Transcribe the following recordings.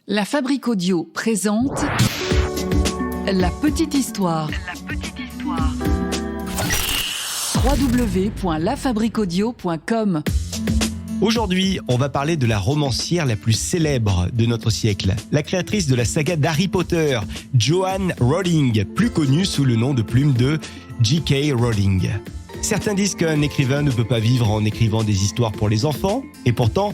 La Fabrique Audio présente La Petite Histoire. www.lafabriqueaudio.com. Aujourd'hui, on va parler de la romancière la plus célèbre de notre siècle, la créatrice de la saga d'Harry Potter, Joanne Rowling, plus connue sous le nom de plume de J.K. Rowling. Certains disent qu'un écrivain ne peut pas vivre en écrivant des histoires pour les enfants, et pourtant,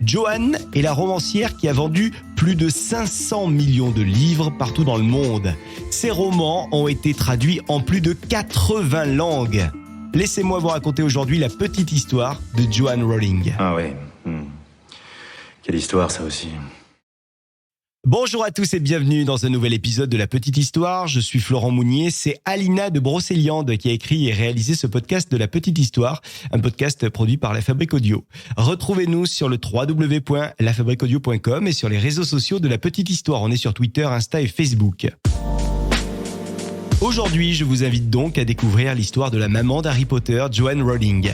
Joanne est la romancière qui a vendu plus de 500 millions de livres partout dans le monde. Ses romans ont été traduits en plus de 80 langues. Laissez-moi vous raconter aujourd'hui la petite histoire de Joanne Rowling. Ah ouais. Quelle histoire ça aussi. Bonjour à tous et bienvenue dans un nouvel épisode de La Petite Histoire. Je suis Florent Mounier, c'est Alina de Brocéliande qui a écrit et réalisé ce podcast de La Petite Histoire, un podcast produit par La Fabrique Audio. Retrouvez-nous sur le www.lafabriqueaudio.com et sur les réseaux sociaux de La Petite Histoire. On est sur Twitter, Insta et Facebook. Aujourd'hui, je vous invite donc à découvrir l'histoire de la maman d'Harry Potter, Joanne Rowling.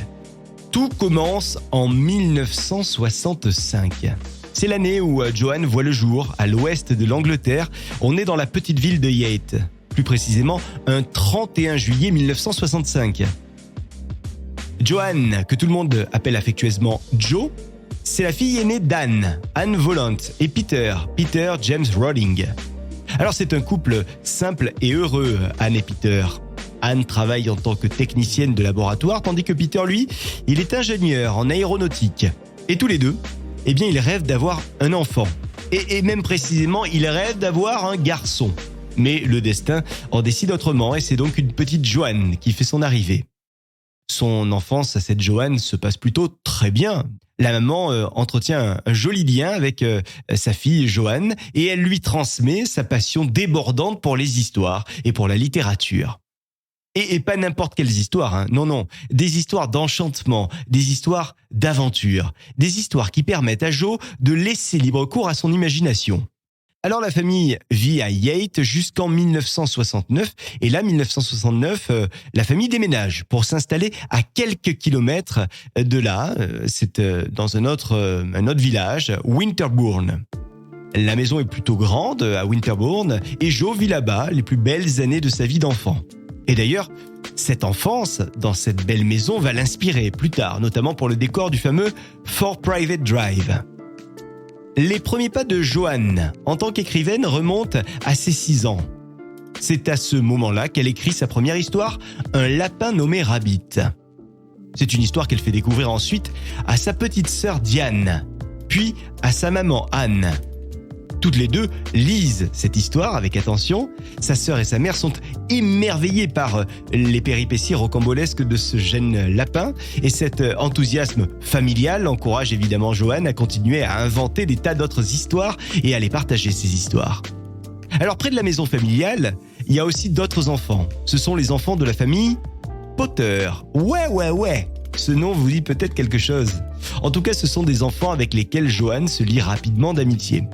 Tout commence en 1965. C'est l'année où Joanne voit le jour, à l'ouest de l'Angleterre. On est dans la petite ville de Yate, plus précisément un 31 juillet 1965. Joanne, que tout le monde appelle affectueusement Jo, c'est la fille aînée d'Anne Volant, et Peter James Rowling. Alors c'est un couple simple et heureux, Anne et Peter. Anne travaille en tant que technicienne de laboratoire, tandis que Peter, lui, il est ingénieur en aéronautique. Et tous les deux, ils rêvent d'avoir un enfant. Et même précisément, ils rêvent d'avoir un garçon. Mais le destin en décide autrement, et c'est donc une petite Joanne qui fait son arrivée. Son enfance à cette Joanne se passe plutôt très bien. La maman entretient un joli lien avec sa fille Joanne, et elle lui transmet sa passion débordante pour les histoires et pour la littérature. Et pas n'importe quelles histoires, non, des histoires d'enchantement, des histoires d'aventure, des histoires qui permettent à Jo de laisser libre cours à son imagination. Alors la famille vit à Yate jusqu'en 1969, et là, 1969, la famille déménage pour s'installer à quelques kilomètres de là, c'est dans un autre village, Winterbourne. La maison est plutôt grande à Winterbourne, et Jo vit là-bas les plus belles années de sa vie d'enfant. Et d'ailleurs, cette enfance dans cette belle maison va l'inspirer plus tard, notamment pour le décor du fameux Fort Private Drive. Les premiers pas de Joanne en tant qu'écrivaine remontent à ses 6 ans. C'est à ce moment-là qu'elle écrit sa première histoire, Un lapin nommé Rabbit. C'est une histoire qu'elle fait découvrir ensuite à sa petite sœur Diane, puis à sa maman Anne. Toutes les deux lisent cette histoire avec attention. Sa sœur et sa mère sont émerveillées par les péripéties rocambolesques de ce jeune lapin. Et cet enthousiasme familial encourage évidemment Joanne à continuer à inventer des tas d'autres histoires et à les partager, ces histoires. Alors près de la maison familiale, il y a aussi d'autres enfants. Ce sont les enfants de la famille Potter. Ouais. Ce nom vous dit peut-être quelque chose. En tout cas, ce sont des enfants avec lesquels Joanne se lie rapidement d'amitié.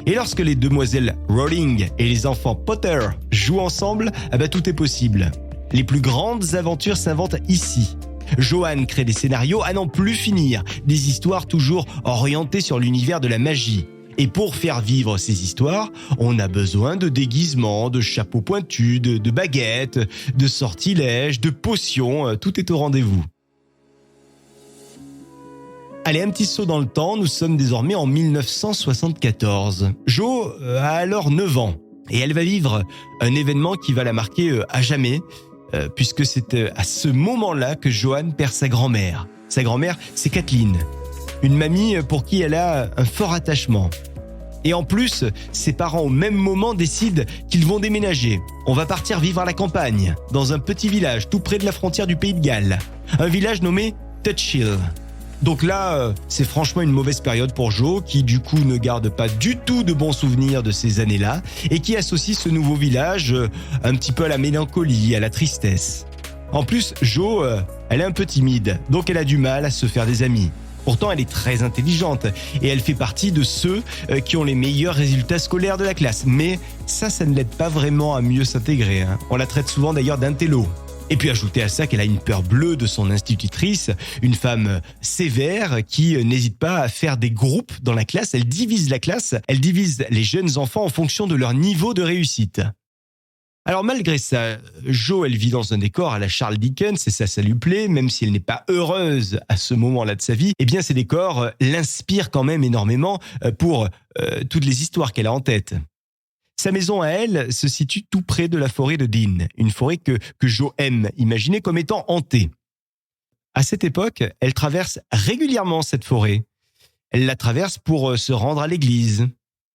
Et lorsque les demoiselles Rowling et les enfants Potter jouent ensemble, tout est possible. Les plus grandes aventures s'inventent ici. Joanne crée des scénarios à n'en plus finir, des histoires toujours orientées sur l'univers de la magie. Et pour faire vivre ces histoires, on a besoin de déguisements, de chapeaux pointus, de baguettes, de sortilèges, de potions, tout est au rendez-vous. Allez, un petit saut dans le temps, nous sommes désormais en 1974. Jo a alors 9 ans et elle va vivre un événement qui va la marquer à jamais, puisque c'est à ce moment-là que Joanne perd sa grand-mère. Sa grand-mère, c'est Kathleen, une mamie pour qui elle a un fort attachement. Et en plus, ses parents au même moment décident qu'ils vont déménager. On va partir vivre à la campagne, dans un petit village tout près de la frontière du Pays de Galles. Un village nommé Tutchill. Donc là, c'est franchement une mauvaise période pour Jo, qui du coup ne garde pas du tout de bons souvenirs de ces années-là, et qui associe ce nouveau village un petit peu à la mélancolie, à la tristesse. En plus, Jo, elle est un peu timide, donc elle a du mal à se faire des amis. Pourtant, elle est très intelligente, et elle fait partie de ceux qui ont les meilleurs résultats scolaires de la classe. Mais ça ne l'aide pas vraiment à mieux s'intégrer. On la traite souvent d'ailleurs d'intello. Et puis ajoutez à ça qu'elle a une peur bleue de son institutrice, une femme sévère qui n'hésite pas à faire des groupes dans la classe. Elle divise la classe, elle divise les jeunes enfants en fonction de leur niveau de réussite. Alors malgré ça, Jo, elle vit dans un décor à la Charles Dickens et ça lui plaît, même si elle n'est pas heureuse à ce moment-là de sa vie. Eh bien ces décors l'inspirent quand même énormément pour toutes les histoires qu'elle a en tête. Sa maison à elle se situe tout près de la forêt de Dean, une forêt que Jo aime imaginer comme étant hantée. À cette époque, elle traverse régulièrement cette forêt. Elle la traverse pour se rendre à l'église.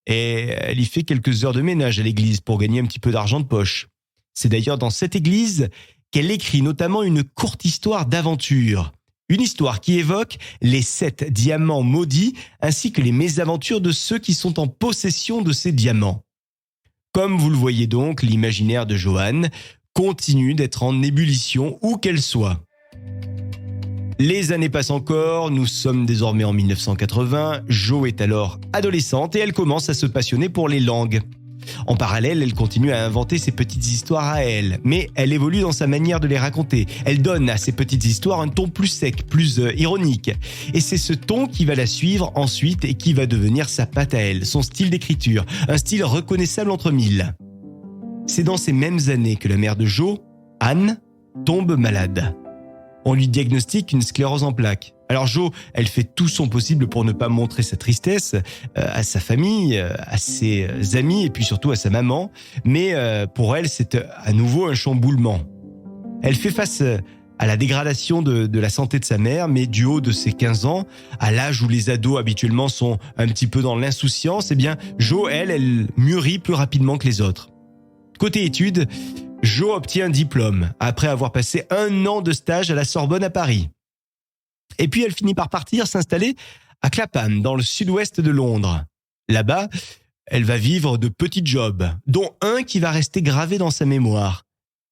Et elle y fait quelques heures de ménage à l'église pour gagner un petit peu d'argent de poche. C'est d'ailleurs dans cette église qu'elle écrit notamment une courte histoire d'aventure. Une histoire qui évoque les 7 diamants maudits ainsi que les mésaventures de ceux qui sont en possession de ces diamants. Comme vous le voyez donc, l'imaginaire de Joanne continue d'être en ébullition où qu'elle soit. Les années passent encore, nous sommes désormais en 1980, Jo est alors adolescente et elle commence à se passionner pour les langues. En parallèle, elle continue à inventer ses petites histoires à elle, mais elle évolue dans sa manière de les raconter. Elle donne à ces petites histoires un ton plus sec, plus ironique. Et c'est ce ton qui va la suivre ensuite et qui va devenir sa patte à elle, son style d'écriture, un style reconnaissable entre mille. C'est dans ces mêmes années que la mère de Jo, Anne, tombe malade. On lui diagnostique une sclérose en plaques. Alors Jo, elle fait tout son possible pour ne pas montrer sa tristesse à sa famille, à ses amis et puis surtout à sa maman. Mais pour elle, c'est à nouveau un chamboulement. Elle fait face à la dégradation de la santé de sa mère, mais du haut de ses 15 ans, à l'âge où les ados habituellement sont un petit peu dans l'insouciance, eh bien Jo, elle mûrit plus rapidement que les autres. Côté études, Jo obtient un diplôme après avoir passé 1 an de stage à la Sorbonne à Paris. Et puis elle finit par partir s'installer à Clapham, dans le sud-ouest de Londres. Là-bas, elle va vivre de petits jobs, dont un qui va rester gravé dans sa mémoire.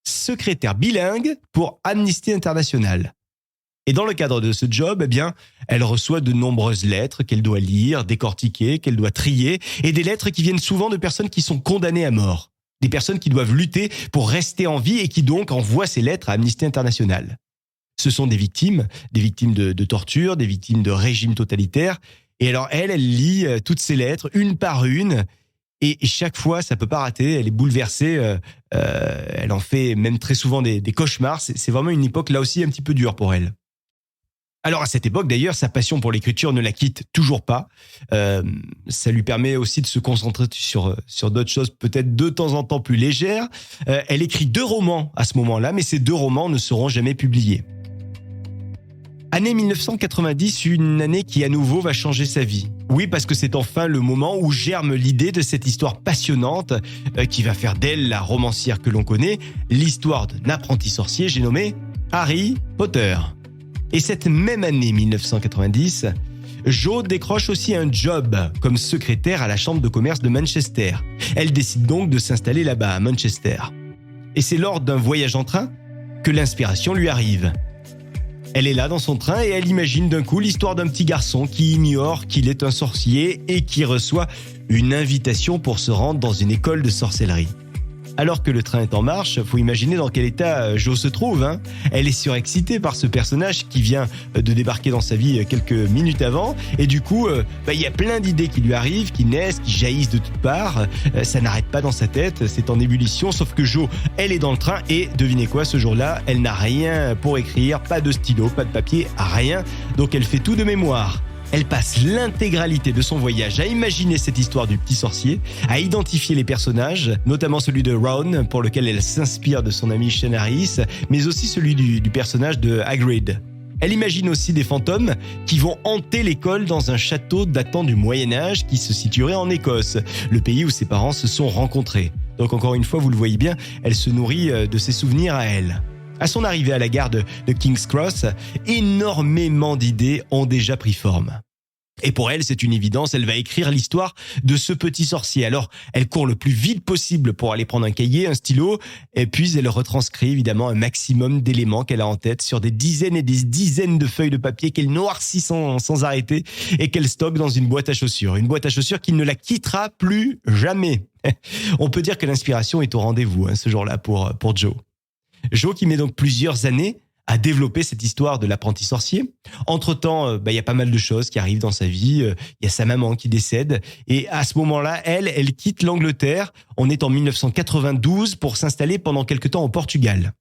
Secrétaire bilingue pour Amnesty International. Et dans le cadre de ce job, eh bien, elle reçoit de nombreuses lettres qu'elle doit lire, décortiquer, qu'elle doit trier, et des lettres qui viennent souvent de personnes qui sont condamnées à mort. Des personnes qui doivent lutter pour rester en vie et qui donc envoient ces lettres à Amnesty International. Ce sont des victimes de torture, des victimes de régimes totalitaires. Et alors elle lit toutes ces lettres une par une. Et chaque fois, ça peut pas rater. Elle est bouleversée. Elle en fait même très souvent des cauchemars. C'est vraiment une époque là aussi un petit peu dure pour elle. Alors à cette époque d'ailleurs, sa passion pour l'écriture ne la quitte toujours pas. Ça lui permet aussi de se concentrer sur d'autres choses peut-être de temps en temps plus légères. Elle écrit 2 romans à ce moment-là, mais ces 2 romans ne seront jamais publiés. Année 1990, une année qui à nouveau va changer sa vie. Oui, parce que c'est enfin le moment où germe l'idée de cette histoire passionnante qui va faire d'elle la romancière que l'on connaît, l'histoire d'un apprenti sorcier, j'ai nommé Harry Potter. Et cette même année 1990, Jo décroche aussi un job comme secrétaire à la Chambre de commerce de Manchester. Elle décide donc de s'installer là-bas, à Manchester. Et c'est lors d'un voyage en train que l'inspiration lui arrive. Elle est là dans son train et elle imagine d'un coup l'histoire d'un petit garçon qui ignore qu'il est un sorcier et qui reçoit une invitation pour se rendre dans une école de sorcellerie. Alors que le train est en marche, faut imaginer dans quel état Jo se trouve. Elle est surexcitée par ce personnage qui vient de débarquer dans sa vie quelques minutes avant. Et du coup, il y a plein d'idées qui lui arrivent, qui naissent, qui jaillissent de toutes parts. Ça n'arrête pas dans sa tête, c'est en ébullition. Sauf que Jo, elle est dans le train et devinez quoi, ce jour-là, elle n'a rien pour écrire, pas de stylo, pas de papier, rien. Donc elle fait tout de mémoire. Elle passe l'intégralité de son voyage à imaginer cette histoire du petit sorcier, à identifier les personnages, notamment celui de Ron, pour lequel elle s'inspire de son ami Shane Harris, mais aussi celui du personnage de Hagrid. Elle imagine aussi des fantômes qui vont hanter l'école dans un château datant du Moyen-Âge qui se situerait en Écosse, le pays où ses parents se sont rencontrés. Donc encore une fois, vous le voyez bien, elle se nourrit de ses souvenirs à elle. À son arrivée à la gare de King's Cross, énormément d'idées ont déjà pris forme. Et pour elle, c'est une évidence, elle va écrire l'histoire de ce petit sorcier. Alors, elle court le plus vite possible pour aller prendre un cahier, un stylo, et puis elle retranscrit évidemment un maximum d'éléments qu'elle a en tête sur des dizaines et des dizaines de feuilles de papier qu'elle noircit sans arrêter et qu'elle stocke dans une boîte à chaussures. Une boîte à chaussures qui ne la quittera plus jamais. On peut dire que l'inspiration est au rendez-vous ce jour-là pour Jo. Joe qui met donc plusieurs années à développer cette histoire de l'apprenti sorcier. Entre-temps, il y a pas mal de choses qui arrivent dans sa vie. Il y a sa maman qui décède. Et à ce moment-là, elle quitte l'Angleterre. On est en 1992 pour s'installer pendant quelque temps au Portugal.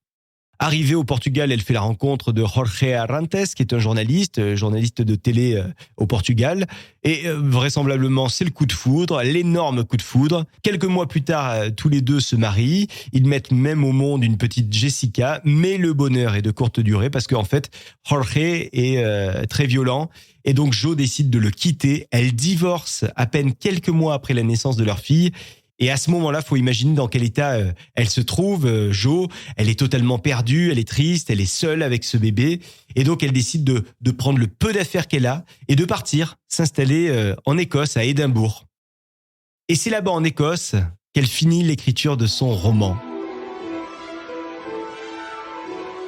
Arrivée au Portugal, elle fait la rencontre de Jorge Arantes, qui est un journaliste de télé au Portugal. Et vraisemblablement, c'est le coup de foudre, l'énorme coup de foudre. Quelques mois plus tard, tous les deux se marient. Ils mettent même au monde une petite Jessica. Mais le bonheur est de courte durée parce qu'en fait, Jorge est très violent. Et donc, Joe décide de le quitter. Elle divorce à peine quelques mois après la naissance de leur fille. Et à ce moment-là, faut imaginer dans quel état elle se trouve, Jo. Elle est totalement perdue, elle est triste, elle est seule avec ce bébé. Et donc, elle décide de prendre le peu d'affaires qu'elle a et de partir s'installer en Écosse, à Édimbourg. Et c'est là-bas en Écosse qu'elle finit l'écriture de son roman.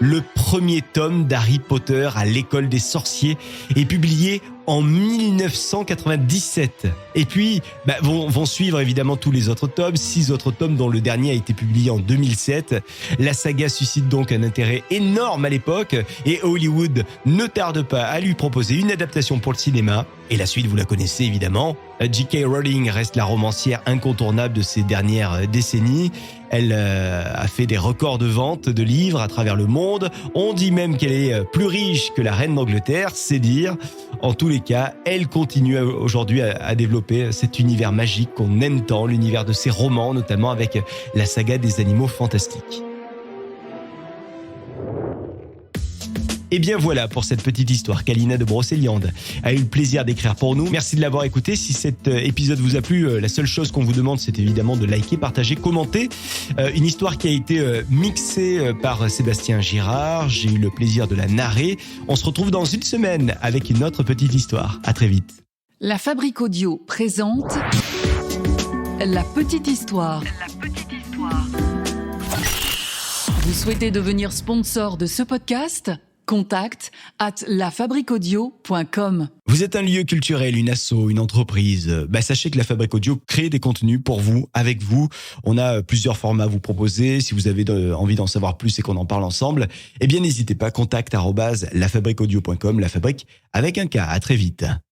Le premier tome d'Harry Potter à l'école des sorciers est publié en 1997. Et puis, vont suivre évidemment tous les autres tomes, 6 autres tomes dont le dernier a été publié en 2007. La saga suscite donc un intérêt énorme à l'époque et Hollywood ne tarde pas à lui proposer une adaptation pour le cinéma. Et la suite, vous la connaissez évidemment. J.K. Rowling reste la romancière incontournable de ces dernières décennies. Elle a fait des records de vente de livres à travers le monde. On dit même qu'elle est plus riche que la reine d'Angleterre, c'est dire. En tous les cas, elle continue aujourd'hui à développer cet univers magique qu'on aime tant, l'univers de ses romans, notamment avec la saga des animaux fantastiques. Et bien voilà pour cette petite histoire qu'Alina de Brocéliande a eu le plaisir d'écrire pour nous. Merci de l'avoir écouté. Si cet épisode vous a plu, la seule chose qu'on vous demande, c'est évidemment de liker, partager, commenter. Une histoire qui a été mixée par Sébastien Girard. J'ai eu le plaisir de la narrer. On se retrouve dans une semaine avec une autre petite histoire. À très vite. La Fabrique Audio présente La Petite Histoire. Vous souhaitez devenir sponsor de ce podcast ? Contact @lafabriqueaudio.com. Vous êtes un lieu culturel, une asso, une entreprise. Sachez que la Fabrique Audio crée des contenus pour vous, avec vous. On a plusieurs formats à vous proposer. Si vous avez envie d'en savoir plus et qu'on en parle ensemble, n'hésitez pas. Contact @lafabriqueaudio.com. La Fabrique avec un K. À très vite.